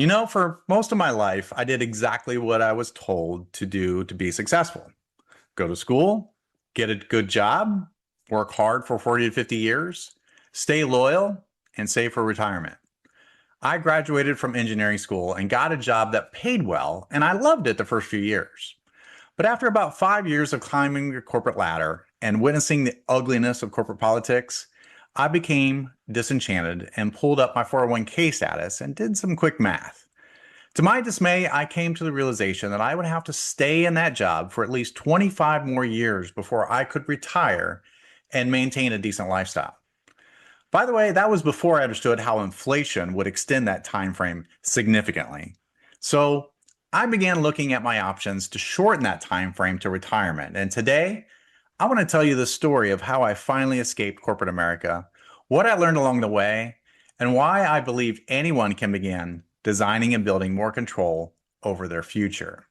For most of my life, I did exactly what I was told to do to be successful. Go to school, get a good job, work hard for 40 to 50 years, stay loyal, and save for retirement. I graduated from engineering school and got a job that paid well, and I loved it the first few years. But after about 5 years of climbing the corporate ladder and witnessing the ugliness of corporate politics, I became disenchanted and pulled up my 401k status and did some quick math. To my dismay, I came to the realization that I would have to stay in that job for at least 25 more years before I could retire and maintain a decent lifestyle. By the way, that was before I understood how inflation would extend that time frame significantly. So I began looking at my options to shorten that time frame to retirement. And today, I want to tell you the story of how I finally escaped corporate America, what I learned along the way, and why I believe anyone can begin designing and building more control over their future.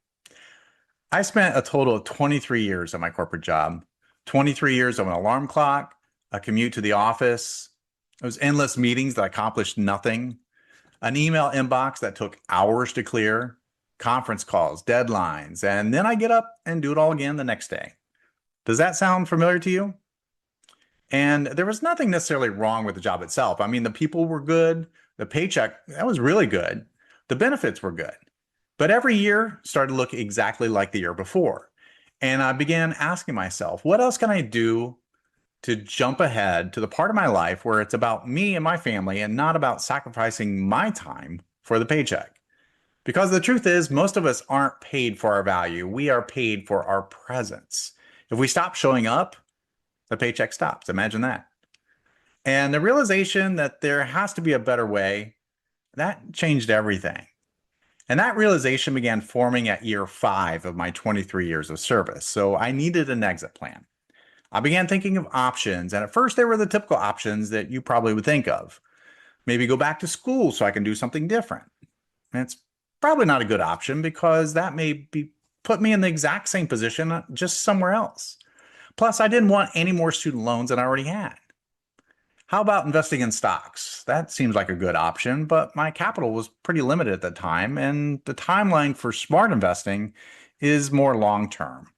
I spent a total of 23 years at my corporate job, 23 years of an alarm clock, a commute to the office, those endless meetings that accomplished nothing, an email inbox that took hours to clear, conference calls, deadlines, and then I get up and do it all again the next day. Does that sound familiar to you? And there was nothing necessarily wrong with the job itself. I mean, the people were good, the paycheck, that was really good. The benefits were good. But every year started to look exactly like the year before. And I began asking myself, what else can I do to jump ahead to the part of my life where it's about me and my family and not about sacrificing my time for the paycheck? Because the truth is, most of us aren't paid for our value. We are paid for our presence. If we stop showing up, the paycheck stops. Imagine that. And the realization that there has to be a better way, that changed everything. And that realization began forming at year 5 of my 23 years of service. So I needed an exit plan. I began thinking of options. And at first, they were the typical options that you probably would think of. Maybe go back to school so I can do something different. And it's probably not a good option because that may be put me in the exact same position, just somewhere else. Plus, I didn't want any more student loans than I already had. How about investing in stocks? That seems like a good option, but my capital was pretty limited at the time, and the timeline for smart investing is more long term.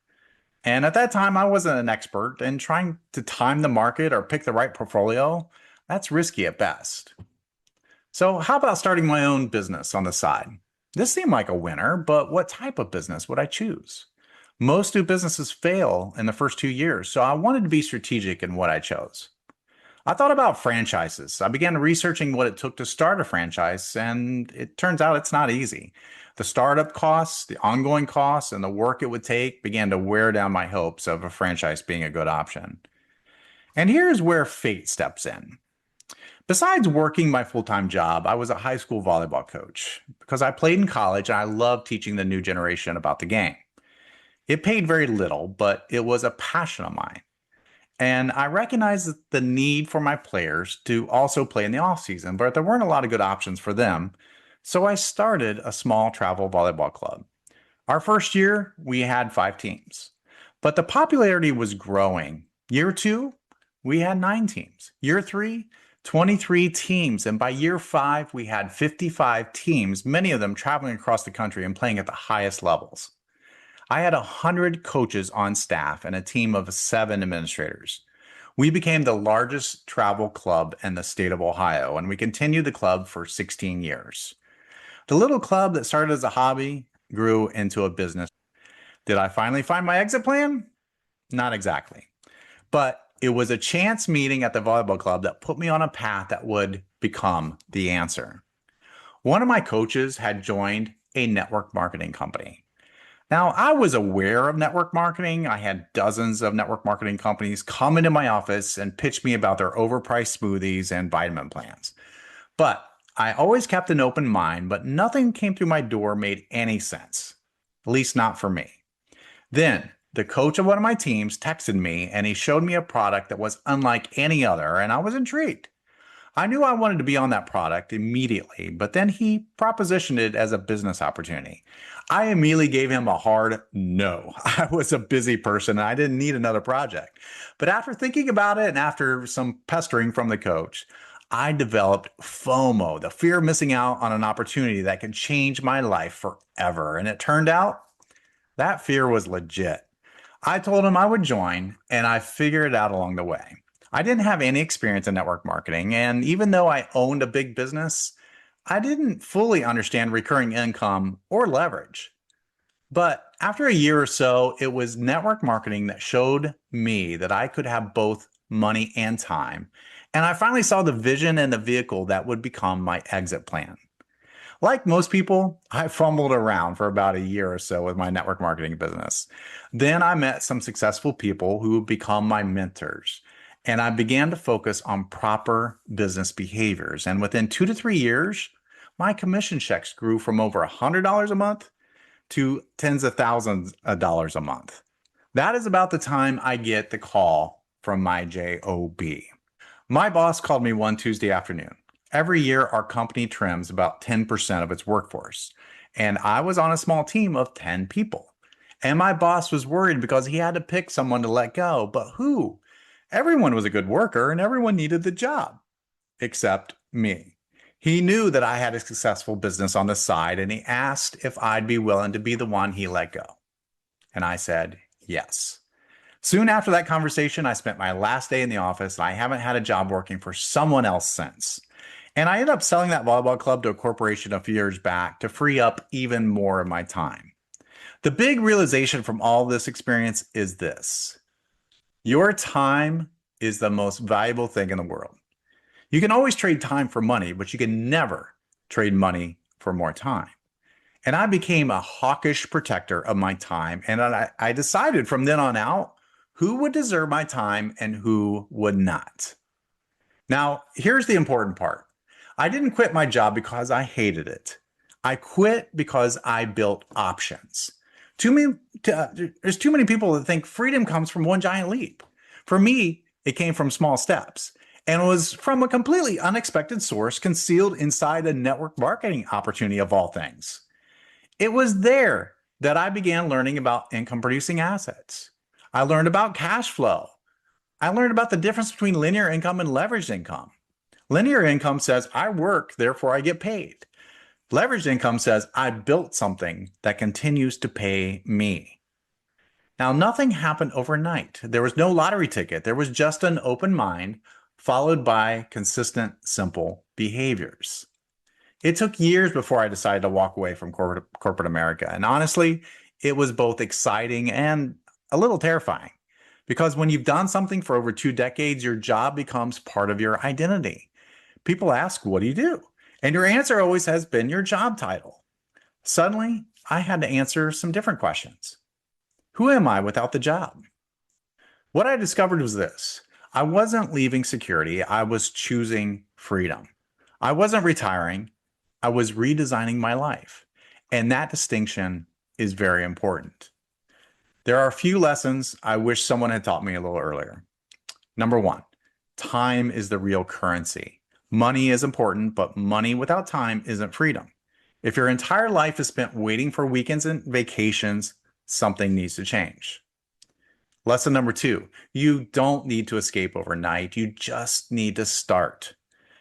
And at that time, I wasn't an expert, and trying to time the market or pick the right portfolio, that's risky at best. So, how about starting my own business on the side? This seemed like a winner, but what type of business would I choose? Most new businesses fail in the first 2 years, so I wanted to be strategic in what I chose. I thought about franchises. I began researching what it took to start a franchise, and it turns out it's not easy. The startup costs, the ongoing costs, and the work it would take began to wear down my hopes of a franchise being a good option. And here's where fate steps in. Besides working my full-time job, I was a high school volleyball coach because I played in college and I loved teaching the new generation about the game. It paid very little, but it was a passion of mine. And I recognized the need for my players to also play in the off season, but there weren't a lot of good options for them. So I started a small travel volleyball club. Our first year, we had 5 teams, but the popularity was growing. Year 2, we had 9 teams. Year 3, 23 teams. And by year 5, we had 55 teams, many of them traveling across the country and playing at the highest levels. I had 100 coaches on staff and a team of 7 administrators. We became the largest travel club in the state of Ohio, and we continued the club for 16 years. The little club that started as a hobby grew into a business. Did I finally find my exit plan? Not exactly. But it was a chance meeting at the volleyball club that put me on a path that would become the answer. One of my coaches had joined a network marketing company. Now, I was aware of network marketing. I had dozens of network marketing companies come into my office and pitch me about their overpriced smoothies and vitamin plans. But I always kept an open mind, but nothing came through my door made any sense, at least not for me. Then the coach of one of my teams texted me and he showed me a product that was unlike any other, and I was intrigued. I knew I wanted to be on that product immediately, but then he propositioned it as a business opportunity. I immediately gave him a hard no. I was a busy person and I didn't need another project. But after thinking about it and after some pestering from the coach, I developed FOMO, the fear of missing out on an opportunity that could change my life forever. And it turned out that fear was legit. I told him I would join, and I figured it out along the way. I didn't have any experience in network marketing, and even though I owned a big business, I didn't fully understand recurring income or leverage. But after a year or so, it was network marketing that showed me that I could have both money and time. And I finally saw the vision and the vehicle that would become my exit plan. Like most people, I fumbled around for about a year or so with my network marketing business. Then I met some successful people who become my mentors. And I began to focus on proper business behaviors. And within 2 to 3 years, my commission checks grew from over $100 a month to tens of thousands of dollars a month. That is about the time I get the call from my job. My boss called me one Tuesday afternoon. Every year, our company trims about 10% of its workforce, and I was on a small team of 10 people. And my boss was worried because he had to pick someone to let go, but who? Everyone was a good worker and everyone needed the job, except me. He knew that I had a successful business on the side, and he asked if I'd be willing to be the one he let go. And I said, yes. Soon after that conversation, I spent my last day in the office, and I haven't had a job working for someone else since. And I ended up selling that volleyball club to a corporation a few years back to free up even more of my time. The big realization from all this experience is this: your time is the most valuable thing in the world. You can always trade time for money, but you can never trade money for more time. And I became a hawkish protector of my time. And I decided from then on out who would deserve my time and who would not. Now, here's the important part. I didn't quit my job because I hated it. I quit because I built options. There's too many people that think freedom comes from one giant leap. For me, it came from small steps and was from a completely unexpected source concealed inside a network marketing opportunity of all things. It was there that I began learning about income producing assets. I learned about cash flow. I learned about the difference between linear income and leveraged income. Linear income says I work, therefore I get paid. Leveraged income says I built something that continues to pay me. Now, nothing happened overnight. There was no lottery ticket. There was just an open mind followed by consistent, simple behaviors. It took years before I decided to walk away from corporate America. And honestly, it was both exciting and a little terrifying. Because when you've done something for over 2 decades, your job becomes part of your identity. People ask, what do you do? And your answer always has been your job title. Suddenly, I had to answer some different questions. Who am I without the job? What I discovered was this: I wasn't leaving security, I was choosing freedom. I wasn't retiring, I was redesigning my life. And that distinction is very important. There are a few lessons I wish someone had taught me a little earlier. Number one, time is the real currency. Money is important, but money without time isn't freedom. If your entire life is spent waiting for weekends and vacations, something needs to change. Lesson number two, you don't need to escape overnight. You just need to start.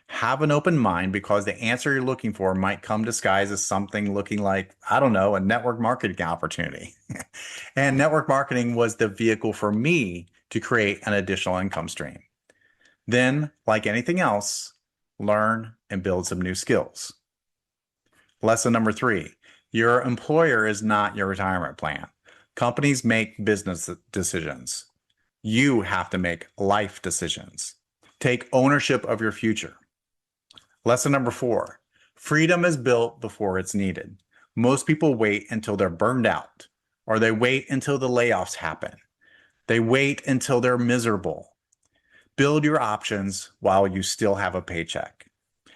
Have an open mind, because the answer you're looking for might come disguised as something looking like, I don't know, a network marketing opportunity. And network marketing was the vehicle for me to create an additional income stream. Then, like anything else, learn and build some new skills. Lesson number three, your employer is not your retirement plan. Companies make business decisions. You have to make life decisions. Take ownership of your future. Lesson number four, freedom is built before it's needed. Most people wait until they're burned out, or they wait until the layoffs happen. They wait until they're miserable. Build your options while you still have a paycheck.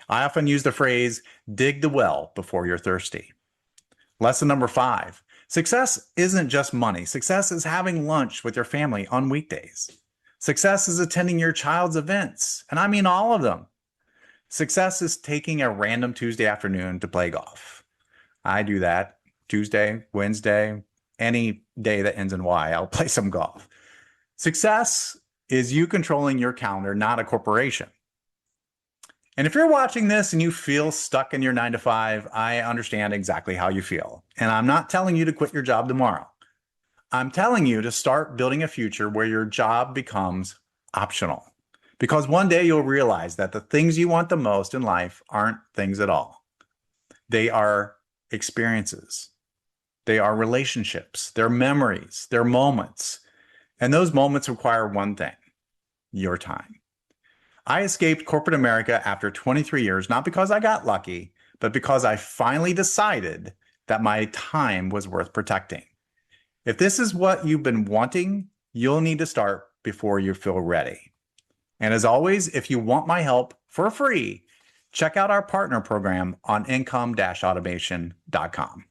I often use the phrase, dig the well before you're thirsty. Lesson number five, success isn't just money. Success is having lunch with your family on weekdays. Success is attending your child's events, and I mean all of them. Success is taking a random Tuesday afternoon to play golf. I do that Tuesday, Wednesday, any day that ends in Y, I'll play some golf. Success is you controlling your calendar, not a corporation. And if you're watching this and you feel stuck in your 9 to 5, I understand exactly how you feel. And I'm not telling you to quit your job tomorrow. I'm telling you to start building a future where your job becomes optional. Because one day you'll realize that the things you want the most in life aren't things at all. They are experiences. They are relationships. They're memories. They're moments. And those moments require one thing: your time. I escaped corporate America after 23 years, not because I got lucky, but because I finally decided that my time was worth protecting. If this is what you've been wanting, you'll need to start before you feel ready. And as always, if you want my help for free, check out our partner program on income-automation.com.